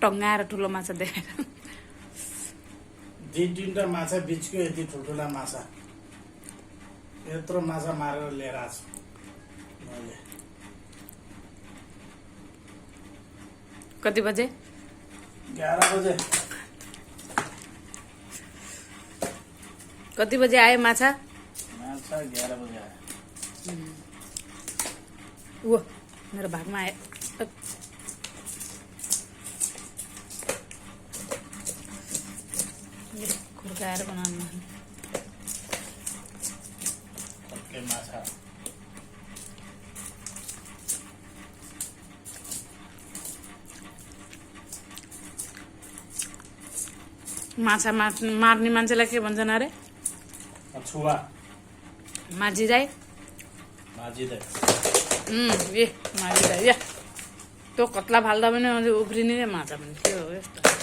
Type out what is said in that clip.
टङ्गाएर ठुलो माछा देखेर दुई तिनवटा माछा बिचको यति ठुल्ठुला माछा यत्रो माछा मारेर लिएर आएको छु मैले। कति बजे? 11 बजे। कति बजे आयो माछा? माछा 11 बजे आयो। वो मेरो भागमा आयो। खुर्काएर बनाउनु टक्कै माछा माछा मार्ने मान्छेलाई के भन्छन् अरे? छुवा माझिराई। माझिँदै ए माझिराई या त्यो कत्ला फाल्दा पनि अझै उफ्रिने माछा पनि के हो यस्तो।